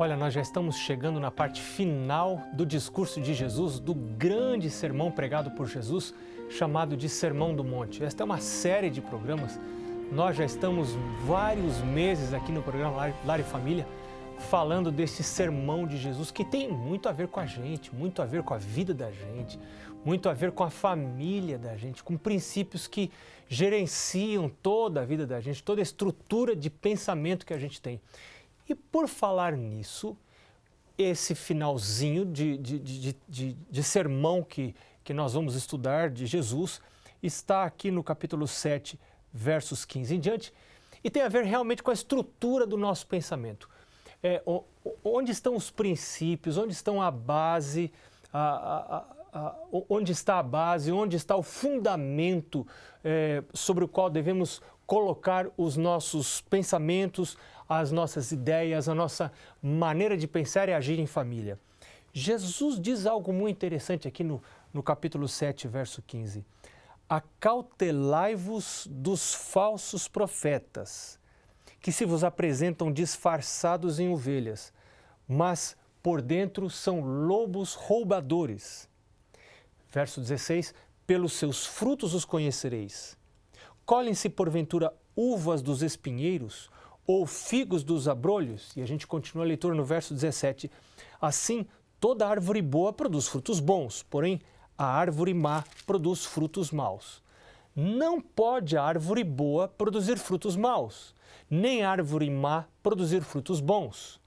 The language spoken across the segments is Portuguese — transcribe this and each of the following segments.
Olha, nós já estamos chegando na parte final do discurso de Jesus, do grande sermão pregado por Jesus, chamado de Sermão do Monte. Esta é uma série de programas. Nós já estamos vários meses aqui no programa Lar e Família falando desse sermão de Jesus que tem muito a ver com a gente, muito a ver com a vida da gente, muito a ver com a família da gente, com princípios que gerenciam toda a vida da gente, toda a estrutura de pensamento que a gente tem. E por falar nisso, esse finalzinho de sermão que nós vamos estudar de Jesus está aqui no capítulo 7, versos 15 em diante, e tem a ver realmente com a estrutura do nosso pensamento. Onde estão os princípios, onde estão a base, onde está a base, onde está o fundamento sobre o qual devemos colocar os nossos pensamentos, as nossas ideias, a nossa maneira de pensar e agir em família. Jesus diz algo muito interessante aqui no capítulo 7, verso 15. Acautelai-vos dos falsos profetas, que se vos apresentam disfarçados em ovelhas, mas por dentro são lobos roubadores. Verso 16, pelos seus frutos os conhecereis. Colhem-se porventura uvas dos espinheiros ou figos dos abrolhos? E a gente continua a leitura no verso 17. Assim, toda árvore boa produz frutos bons, porém a árvore má produz frutos maus. Não pode a árvore boa produzir frutos maus, nem a árvore má produzir frutos bons.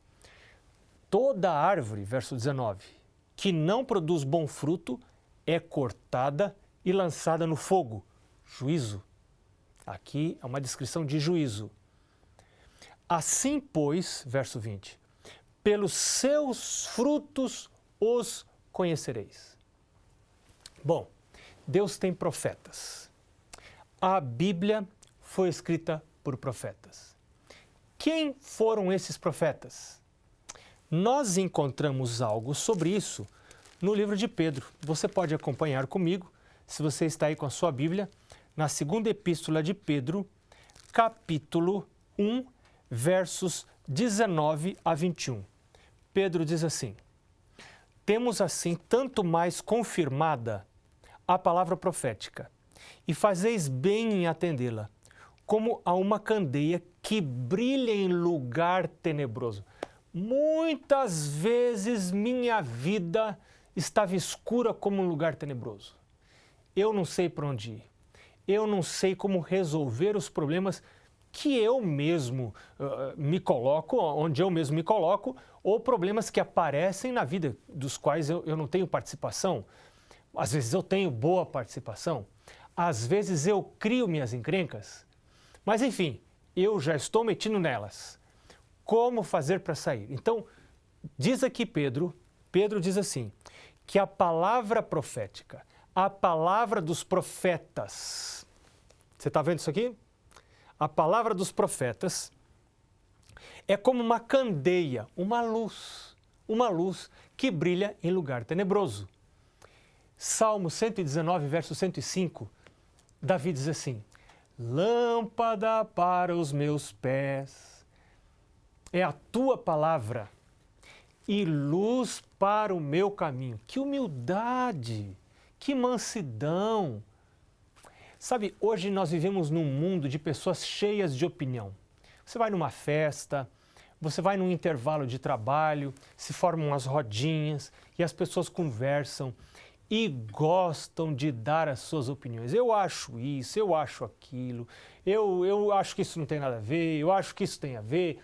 Toda árvore, verso 19, que não produz bom fruto é cortada e lançada no fogo. Juízo. Aqui é uma descrição de juízo. Assim, pois, verso 20, pelos seus frutos os conhecereis. Bom, Deus tem profetas. A Bíblia foi escrita por profetas. Quem foram esses profetas? Nós encontramos algo sobre isso no livro de Pedro. Você pode acompanhar comigo, se você está aí com a sua Bíblia, na segunda epístola de Pedro, capítulo 1, versos 19 a 21. Pedro diz assim: temos assim tanto mais confirmada a palavra profética, e fazeis bem em atendê-la, como a uma candeia que brilha em lugar tenebroso. Muitas vezes minha vida estava escura como um lugar tenebroso. Eu não sei para onde ir. Eu não sei como resolver os problemas que eu mesmo me coloco, onde eu mesmo me coloco, ou problemas que aparecem na vida dos quais eu não tenho participação. Às vezes eu tenho boa participação, às vezes eu crio minhas encrencas, mas enfim, eu já estou metido nelas. Como fazer para sair? Então, diz aqui Pedro diz assim, que a palavra profética, a palavra dos profetas, você está vendo isso aqui? A palavra dos profetas é como uma candeia, uma luz que brilha em lugar tenebroso. Salmo 119, verso 105, Davi diz assim, lâmpada para os meus pés é a tua palavra e luz para o meu caminho. Que humildade, que mansidão. Sabe, hoje nós vivemos num mundo de pessoas cheias de opinião. Você vai numa festa, você vai num intervalo de trabalho, se formam as rodinhas e as pessoas conversam e gostam de dar as suas opiniões. Eu acho isso, eu acho aquilo, eu acho que isso não tem nada a ver, eu acho que isso tem a ver.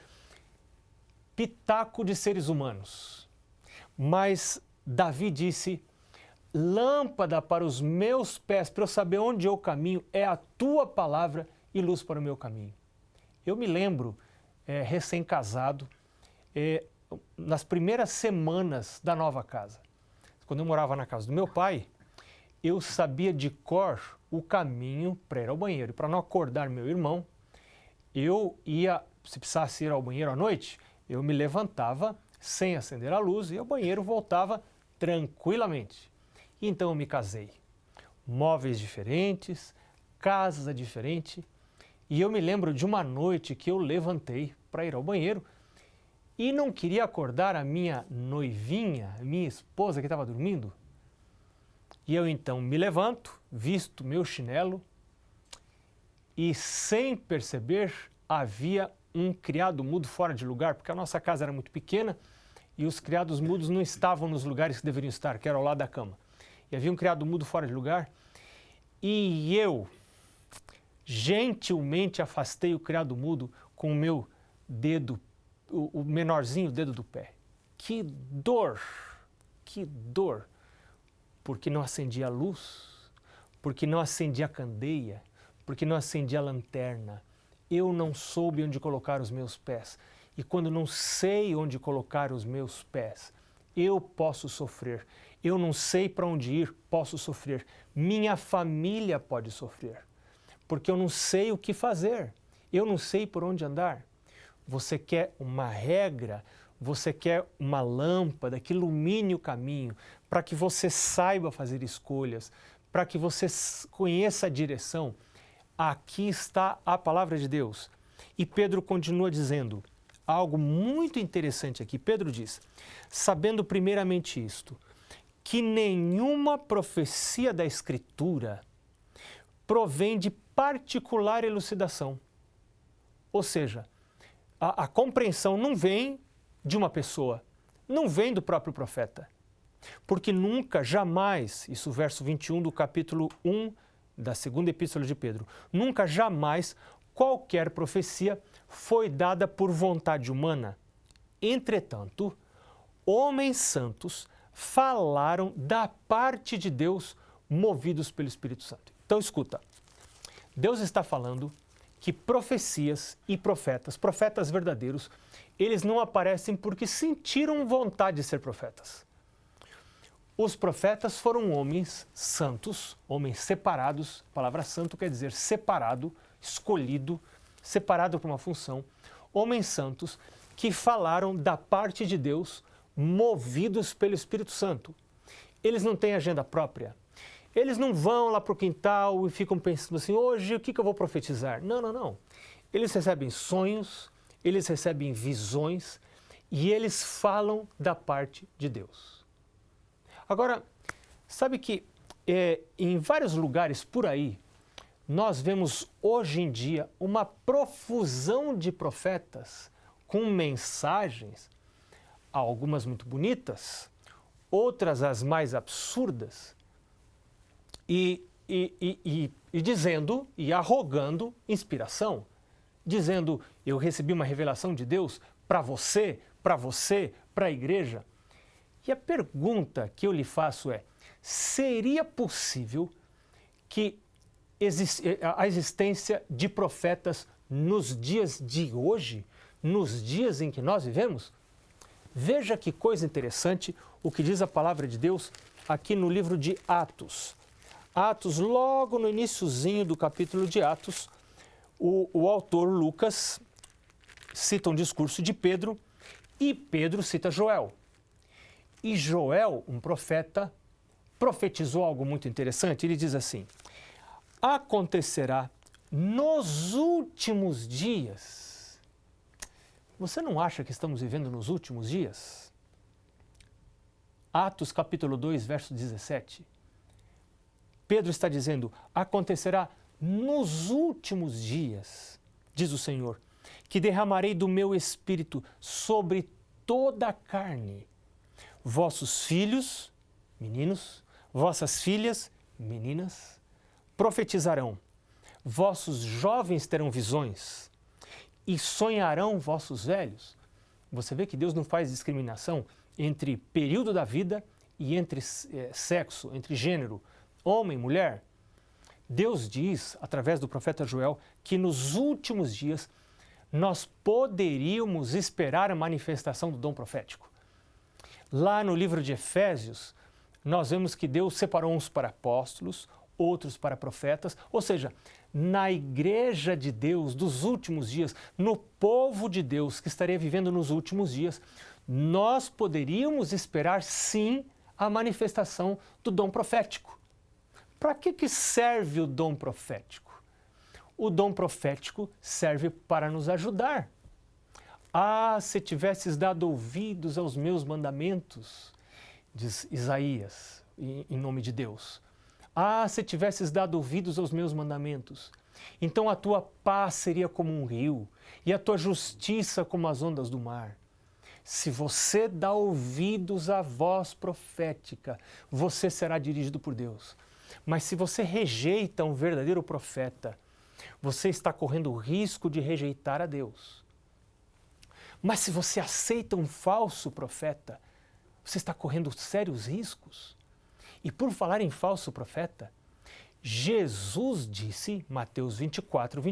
Pitaco de seres humanos. Mas Davi disse, lâmpada para os meus pés, para eu saber onde eu caminho, é a tua palavra e luz para o meu caminho. Eu me lembro, recém-casado, nas primeiras semanas da nova casa, quando eu morava na casa do meu pai, eu sabia de cor o caminho para ir ao banheiro. Para não acordar meu irmão, eu ia, se precisasse ir ao banheiro à noite, eu me levantava sem acender a luz e ao banheiro voltava tranquilamente. E então eu me casei. Móveis diferentes, casa diferente. E eu me lembro de uma noite que eu levantei para ir ao banheiro e não queria acordar a minha noivinha, a minha esposa que estava dormindo. E eu então me levanto, visto meu chinelo e, sem perceber, havia um criado mudo fora de lugar, porque a nossa casa era muito pequena e os criados mudos não estavam nos lugares que deveriam estar, que era ao lado da cama. E havia um criado mudo fora de lugar e eu gentilmente afastei o criado mudo com o meu dedo, o menorzinho dedo do pé. Que dor! Que dor! Porque não acendia a luz, porque não acendia a candeia, porque não acendia a lanterna. Eu não soube onde colocar os meus pés. E quando não sei onde colocar os meus pés, eu posso sofrer. Eu não sei para onde ir, posso sofrer. Minha família pode sofrer, porque eu não sei o que fazer. Eu não sei por onde andar. Você quer uma regra, você quer uma lâmpada que ilumine o caminho, para que você saiba fazer escolhas, para que você conheça a direção. Aqui está a palavra de Deus. E Pedro continua dizendo algo muito interessante aqui. Pedro diz, sabendo primeiramente isto, que nenhuma profecia da Escritura provém de particular elucidação. Ou seja, a compreensão não vem de uma pessoa, não vem do próprio profeta. Porque nunca, jamais, isso verso 21 do capítulo 1 da segunda epístola de Pedro, nunca, jamais, qualquer profecia foi dada por vontade humana. Entretanto, homens santos falaram da parte de Deus, movidos pelo Espírito Santo. Então, escuta, Deus está falando que profecias e profetas verdadeiros, eles não aparecem porque sentiram vontade de ser profetas. Os profetas foram homens santos, homens separados. A palavra santo quer dizer separado, escolhido, separado para uma função. Homens santos que falaram da parte de Deus, movidos pelo Espírito Santo. Eles não têm agenda própria. Eles não vão lá para o quintal e ficam pensando assim, hoje o que eu vou profetizar? Não, não, não. Eles recebem sonhos, eles recebem visões e eles falam da parte de Deus. Agora, sabe que em vários lugares por aí, nós vemos hoje em dia uma profusão de profetas com mensagens, algumas muito bonitas, outras as mais absurdas, e dizendo e arrogando inspiração, dizendo, eu recebi uma revelação de Deus para você, para a igreja. E a pergunta que eu lhe faço é, seria possível que a existência de profetas nos dias de hoje, nos dias em que nós vivemos? Veja que coisa interessante o que diz a palavra de Deus aqui no livro de Atos. Atos, logo no iniciozinho do capítulo de Atos, o autor Lucas cita um discurso de Pedro e Pedro cita Joel. E Joel, um profeta, profetizou algo muito interessante. Ele diz assim, acontecerá nos últimos dias. Você não acha que estamos vivendo nos últimos dias? Atos capítulo 2, verso 17. Pedro está dizendo, acontecerá nos últimos dias, diz o Senhor, que derramarei do meu espírito sobre toda a carne. Vossos filhos, meninos, vossas filhas, meninas, profetizarão. Vossos jovens terão visões e sonharão vossos velhos. Você vê que Deus não faz discriminação entre período da vida e entre sexo, entre gênero, homem, mulher. Deus diz, através do profeta Joel, que nos últimos dias nós poderíamos esperar a manifestação do dom profético. Lá no livro de Efésios, nós vemos que Deus separou uns para apóstolos, outros para profetas, ou seja, na igreja de Deus dos últimos dias, no povo de Deus que estaria vivendo nos últimos dias, nós poderíamos esperar sim a manifestação do dom profético. Para que serve o dom profético? O dom profético serve para nos ajudar Ah, se tivesses dado ouvidos aos meus mandamentos, diz Isaías, em nome de Deus. Ah, se tivesses dado ouvidos aos meus mandamentos, então a tua paz seria como um rio e a tua justiça como as ondas do mar. Se você dá ouvidos à voz profética, você será dirigido por Deus. Mas se você rejeita um verdadeiro profeta, você está correndo o risco de rejeitar a Deus. Mas se você aceita um falso profeta, você está correndo sérios riscos. E por falar em falso profeta, Jesus disse, Mateus 24,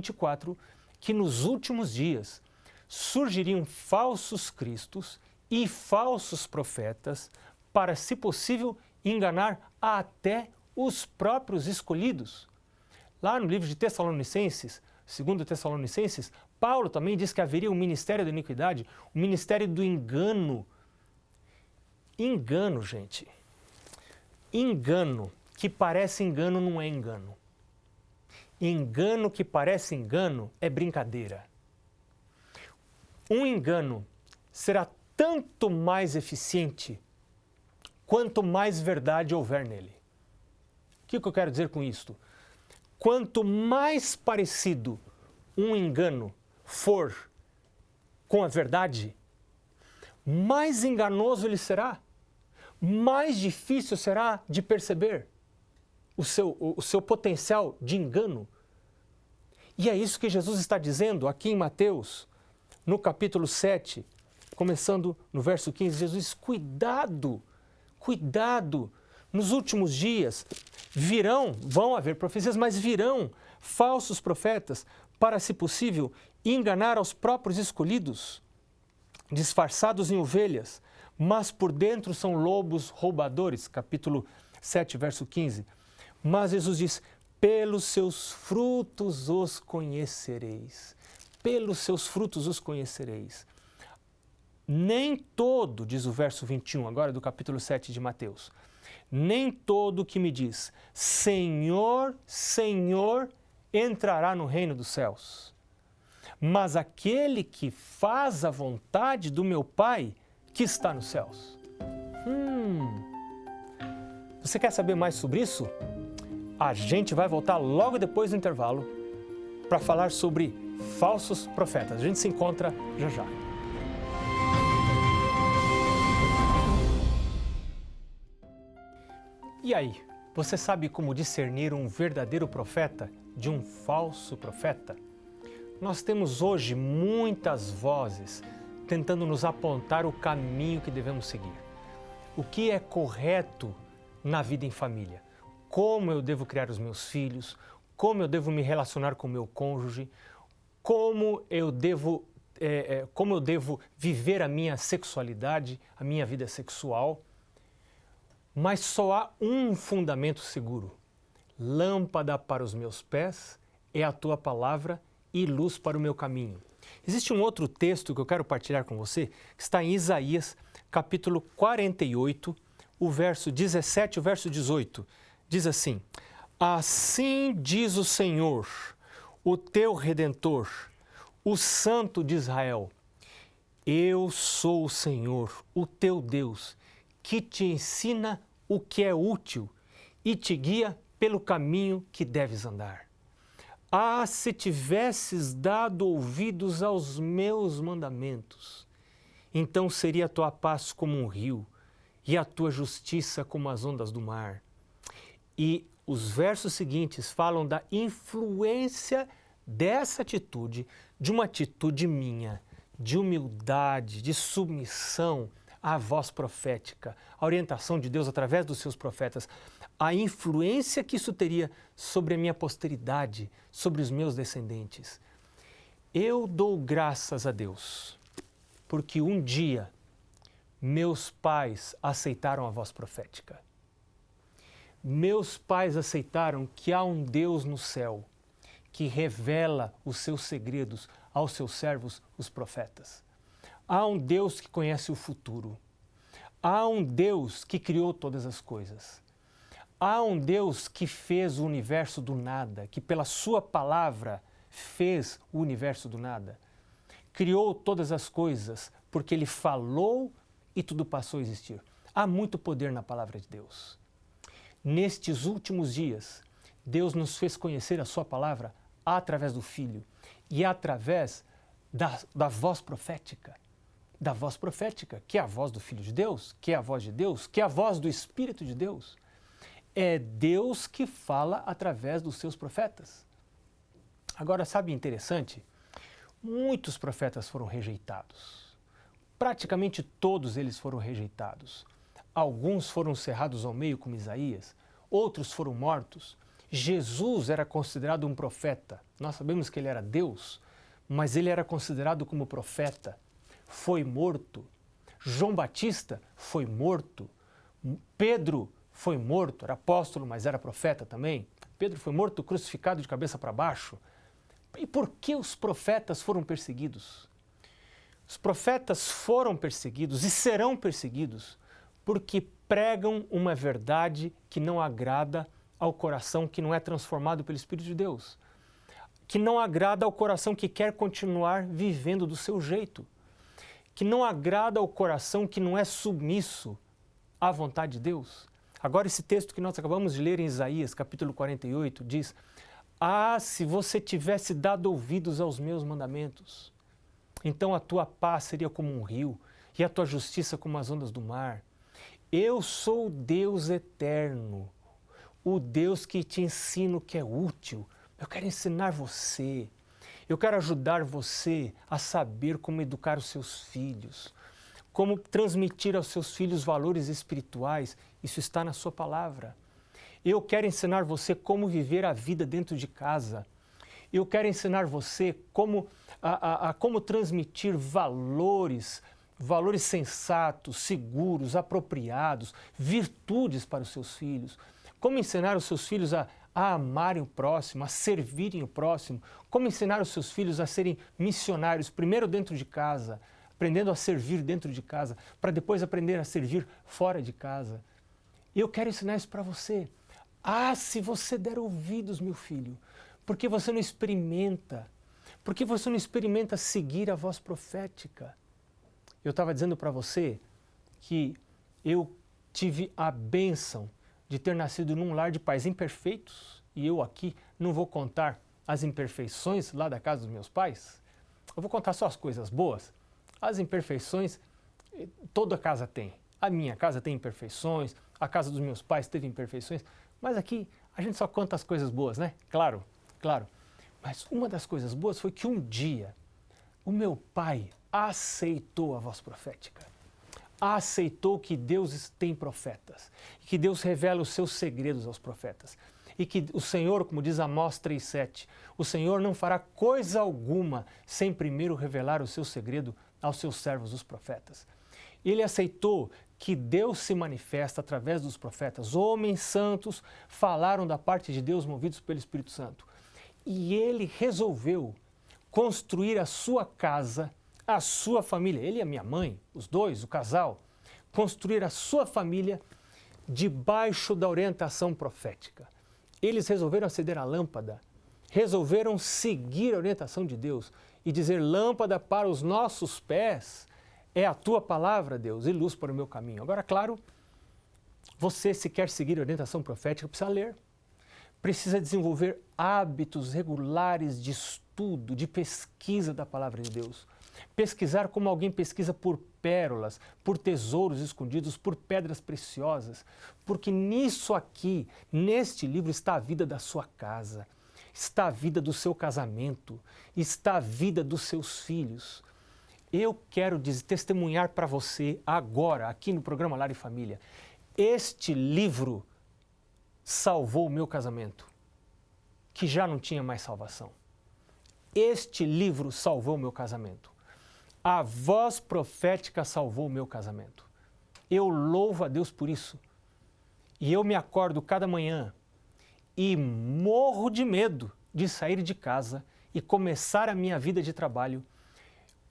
que nos últimos dias surgiriam falsos cristos e falsos profetas para, se possível, enganar até os próprios escolhidos. Lá no livro de Tessalonicenses, 2 Tessalonicenses, Paulo também diz que haveria um ministério da iniquidade, um ministério do engano. Engano, gente. Engano que parece engano não é engano. Engano que parece engano é brincadeira. Um engano será tanto mais eficiente quanto mais verdade houver nele. O que eu quero dizer com isto? Quanto mais parecido um engano for com a verdade, mais enganoso ele será, mais difícil será de perceber o seu potencial de engano. E é isso que Jesus está dizendo aqui em Mateus, no capítulo 7, começando no verso 15, Jesus, cuidado, nos últimos dias vão haver profecias, mas virão falsos profetas para, se possível, enganar aos próprios escolhidos, disfarçados em ovelhas, mas por dentro são lobos roubadores, capítulo 7, verso 15. Mas Jesus diz, pelos seus frutos os conhecereis. Pelos seus frutos os conhecereis. Nem todo, diz o verso 21, agora do capítulo 7 de Mateus, nem todo que me diz, Senhor, Senhor, entrará no reino dos céus. Mas aquele que faz a vontade do meu Pai que está nos céus. Você quer saber mais sobre isso? A gente vai voltar logo depois do intervalo para falar sobre falsos profetas. A gente se encontra já já. E aí, você sabe como discernir um verdadeiro profeta de um falso profeta? Nós temos hoje muitas vozes tentando nos apontar o caminho que devemos seguir. O que é correto na vida em família? Como eu devo criar os meus filhos? Como eu devo me relacionar com o meu cônjuge? Como eu devo viver a minha sexualidade, a minha vida sexual? Mas só há um fundamento seguro. Lâmpada para os meus pés é a tua palavra e luz para o meu caminho. Existe um outro texto que eu quero partilhar com você, que está em Isaías, capítulo 48, o verso 17 e o verso 18. Diz assim, assim diz o Senhor, o teu Redentor, o Santo de Israel, eu sou o Senhor, o teu Deus, que te ensina o que é útil e te guia pelo caminho que deves andar. Ah, se tivesses dado ouvidos aos meus mandamentos, então seria a tua paz como um rio e a tua justiça como as ondas do mar. E os versos seguintes falam da influência dessa atitude, de uma atitude minha, de humildade, de submissão à voz profética, a orientação de Deus através dos seus profetas, a influência que isso teria sobre a minha posteridade, sobre os meus descendentes. Eu dou graças a Deus, porque um dia meus pais aceitaram a voz profética. Meus pais aceitaram que há um Deus no céu que revela os seus segredos aos seus servos, os profetas. Há um Deus que conhece o futuro. Há um Deus que criou todas as coisas. Há um Deus que fez o universo do nada, que pela sua palavra fez o universo do nada. criou todas as coisas, porque Ele falou e tudo passou a existir. Há muito poder na palavra de Deus. Nestes últimos dias, Deus nos fez conhecer a sua palavra através do Filho e através da voz profética. Da voz profética, que é a voz do Filho de Deus, que é a voz de Deus, que é a voz do Espírito de Deus. É Deus que fala através dos seus profetas. Agora, sabe interessante? Muitos profetas foram rejeitados. Praticamente todos eles foram rejeitados. Alguns foram cerrados ao meio, como Isaías, outros foram mortos. Jesus era considerado um profeta. Nós sabemos que ele era Deus, mas ele era considerado como profeta. Foi morto. João Batista foi morto. Pedro foi morto, era apóstolo, mas era profeta também. Pedro foi morto, crucificado de cabeça para baixo. E por que os profetas foram perseguidos? Os profetas foram perseguidos e serão perseguidos porque pregam uma verdade que não agrada ao coração que não é transformado pelo Espírito de Deus, que não agrada ao coração que quer continuar vivendo do seu jeito, que não agrada ao coração que não é submisso à vontade de Deus. Agora, esse texto que nós acabamos de ler em Isaías, capítulo 48, diz: "Ah, se você tivesse dado ouvidos aos meus mandamentos, então a tua paz seria como um rio e a tua justiça como as ondas do mar. Eu sou o Deus eterno, o Deus que te ensina o que é útil. Eu quero ensinar você. Eu quero ajudar você a saber como educar os seus filhos, como transmitir aos seus filhos valores espirituais. Isso está na sua palavra. Eu quero ensinar você como viver a vida dentro de casa. Eu quero ensinar você como transmitir valores sensatos, seguros, apropriados, virtudes para os seus filhos. Como ensinar os seus filhos a amarem o próximo, a servirem o próximo. Como ensinar os seus filhos a serem missionários, primeiro dentro de casa, aprendendo a servir dentro de casa, para depois aprender a servir fora de casa. Eu quero ensinar isso para você. Ah, se você der ouvidos, meu filho, porque você não experimenta? Porque você não experimenta seguir a voz profética? Eu estava dizendo para você que eu tive a bênção de ter nascido num lar de pais imperfeitos, e eu aqui não vou contar as imperfeições lá da casa dos meus pais, eu vou contar só as coisas boas. As imperfeições, toda casa tem. A minha casa tem imperfeições, a casa dos meus pais teve imperfeições, mas aqui a gente só conta as coisas boas, né? Claro, claro. Mas uma das coisas boas foi que um dia o meu pai aceitou a voz profética. Aceitou que Deus tem profetas, que Deus revela os seus segredos aos profetas. E que o Senhor, como diz Amós 3,7, o Senhor não fará coisa alguma sem primeiro revelar o seu segredo aos seus servos, os profetas. Ele aceitou que Deus se manifesta através dos profetas. Homens santos falaram da parte de Deus movidos pelo Espírito Santo. E ele resolveu construir a sua casa, a sua família, ele e a minha mãe, os dois, o casal, construir a sua família debaixo da orientação profética. Eles resolveram acender a lâmpada, resolveram seguir a orientação de Deus e dizer: lâmpada para os nossos pés é a tua palavra, Deus, e luz para o meu caminho. Agora, claro, você, se quer seguir a orientação profética, precisa ler, precisa desenvolver hábitos regulares de estudo, de pesquisa da palavra de Deus. Pesquisar como alguém pesquisa por pérolas, por tesouros escondidos, por pedras preciosas, porque nisso aqui, neste livro, está a vida da sua casa, está a vida do seu casamento, está a vida dos seus filhos. Eu quero testemunhar para você agora, aqui no programa Lar e Família, este livro salvou o meu casamento, que já não tinha mais salvação. Este livro salvou o meu casamento. A voz profética salvou o meu casamento. Eu louvo a Deus por isso. E eu me acordo cada manhã e morro de medo de sair de casa e começar a minha vida de trabalho,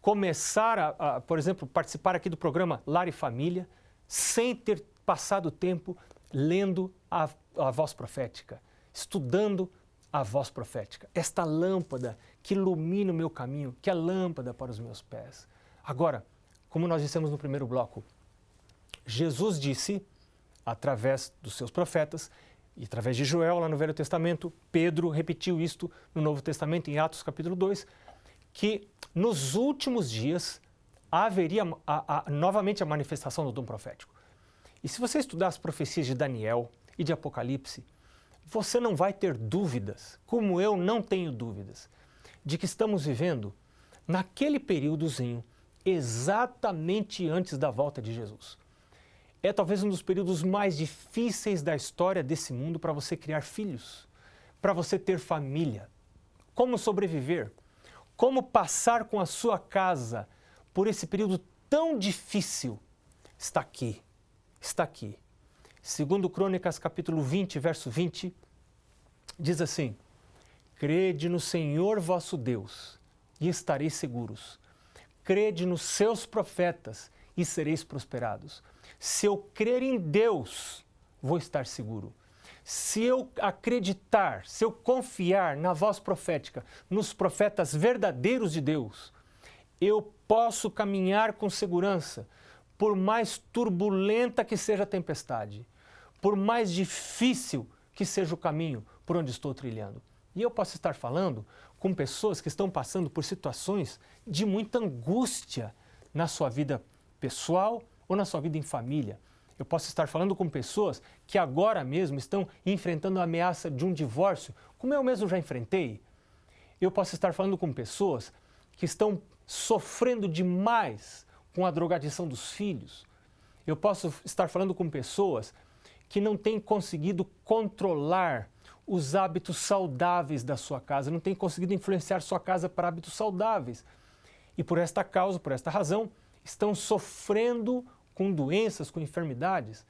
começar por exemplo, participar aqui do programa Lar e Família, sem ter passado tempo lendo a voz profética, estudando a voz profética. Esta lâmpada que ilumina o meu caminho, que é lâmpada para os meus pés. Agora, como nós dissemos no primeiro bloco, Jesus disse, através dos seus profetas, e através de Joel, lá no Velho Testamento, Pedro repetiu isto no Novo Testamento, em Atos capítulo 2, que nos últimos dias haveria novamente a manifestação do dom profético. E se você estudar as profecias de Daniel e de Apocalipse, você não vai ter dúvidas, como eu não tenho dúvidas, de que estamos vivendo naquele períodozinho exatamente antes da volta de Jesus. É talvez um dos períodos mais difíceis da história desse mundo para você criar filhos, para você ter família. Como sobreviver? Como passar com a sua casa por esse período tão difícil? Está aqui, está aqui. Segundo Crônicas, capítulo 20, verso 20, diz assim: crede no Senhor vosso Deus e estareis seguros. Crede nos seus profetas e sereis prosperados. Se eu crer em Deus, vou estar seguro. Se eu acreditar, se eu confiar na voz profética, nos profetas verdadeiros de Deus, eu posso caminhar com segurança, por mais turbulenta que seja a tempestade, por mais difícil que seja o caminho por onde estou trilhando. E eu posso estar falando com pessoas que estão passando por situações de muita angústia na sua vida pessoal ou na sua vida em família. Eu posso estar falando com pessoas que agora mesmo estão enfrentando a ameaça de um divórcio, como eu mesmo já enfrentei. Eu posso estar falando com pessoas que estão sofrendo demais com a drogadição dos filhos. Eu posso estar falando com pessoas que não têm conseguido controlar os hábitos saudáveis da sua casa, não têm conseguido influenciar sua casa para hábitos saudáveis. E por esta causa, por esta razão, estão sofrendo com doenças, com enfermidades.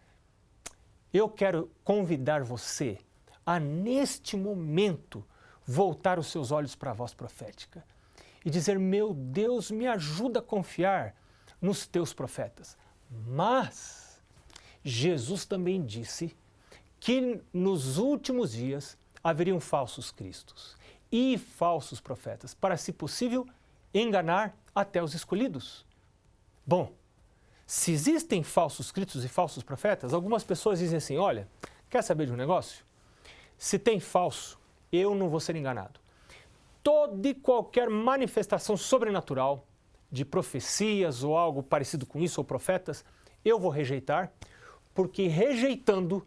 Eu quero convidar você a, neste momento, voltar os seus olhos para a voz profética e dizer: meu Deus, me ajuda a confiar nos teus profetas. Mas Jesus também disse que nos últimos dias haveriam falsos cristos e falsos profetas, para, se possível, enganar até os escolhidos. Bom, se existem falsos cristos e falsos profetas, algumas pessoas dizem assim: olha, quer saber de um negócio? Se tem falso, eu não vou ser enganado. Toda e qualquer manifestação sobrenatural de profecias ou algo parecido com isso, ou profetas, eu vou rejeitar, porque rejeitando,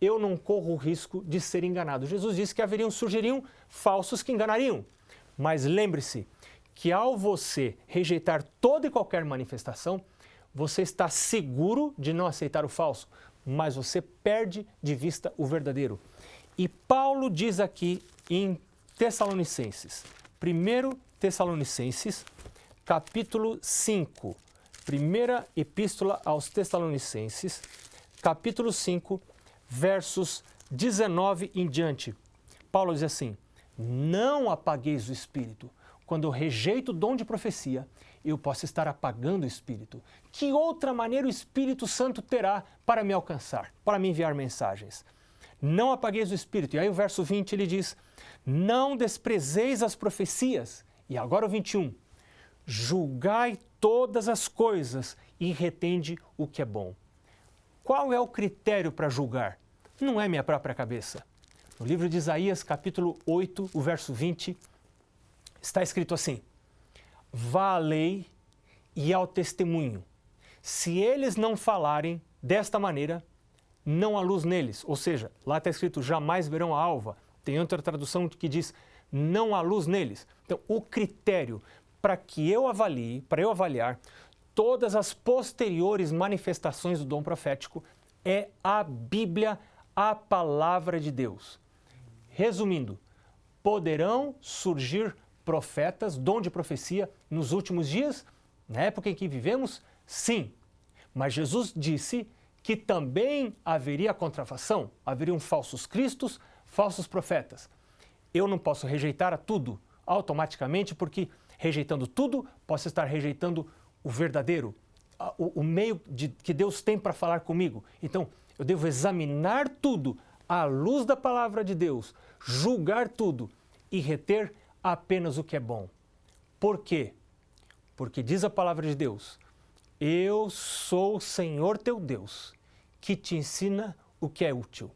eu não corro o risco de ser enganado. Jesus disse que surgiriam falsos que enganariam. Mas lembre-se que ao você rejeitar toda e qualquer manifestação, você está seguro de não aceitar o falso, mas você perde de vista o verdadeiro. E Paulo diz aqui em Tessalonicenses, 1 Tessalonicenses, capítulo 5, primeira epístola aos Tessalonicenses, capítulo 5, versos 19 em diante. Paulo diz assim: não apagueis o espírito. Quando eu rejeito o dom de profecia, eu posso estar apagando o espírito. Que outra maneira o Espírito Santo terá para me alcançar, para me enviar mensagens? Não apagueis o espírito. E aí o verso 20 ele diz: não desprezeis as profecias. E agora o 21. Julgai todas as coisas e retende o que é bom. Qual é o critério para julgar? Não é minha própria cabeça. No livro de Isaías, capítulo 8, o verso 20, está escrito assim: vá à lei e ao testemunho. Se eles não falarem desta maneira, não há luz neles. Ou seja, lá está escrito: jamais verão a alva. Tem outra tradução que diz: não há luz neles. Então, o critério para que eu avalie, para eu avaliar todas as posteriores manifestações do dom profético, é a Bíblia, a palavra de Deus. Resumindo, poderão surgir profetas, dom de profecia, nos últimos dias, na época em que vivemos? Sim. Mas Jesus disse que também haveria contrafação, haveriam falsos cristos, falsos profetas. Eu não posso rejeitar a tudo automaticamente, porque rejeitando tudo, posso estar rejeitando o verdadeiro, o meio que Deus tem para falar comigo. Então, eu devo examinar tudo à luz da palavra de Deus, julgar tudo e reter apenas o que é bom. Por quê? Porque diz a palavra de Deus: eu sou o Senhor teu Deus, que te ensina o que é útil.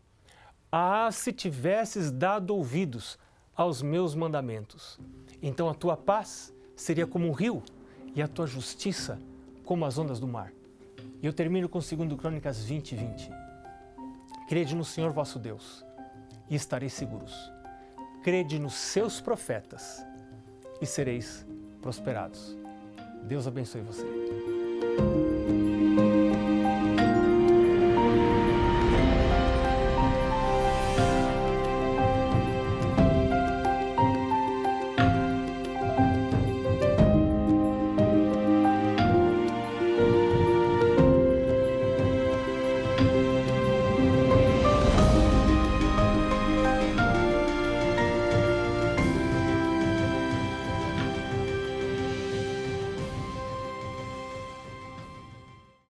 Ah, se tivesses dado ouvidos aos meus mandamentos, então a tua paz seria como um rio e a tua justiça como as ondas do mar. E eu termino com 2 Crônicas 20:20. Crede no Senhor vosso Deus e estareis seguros. Crede nos seus profetas e sereis prosperados. Deus abençoe você.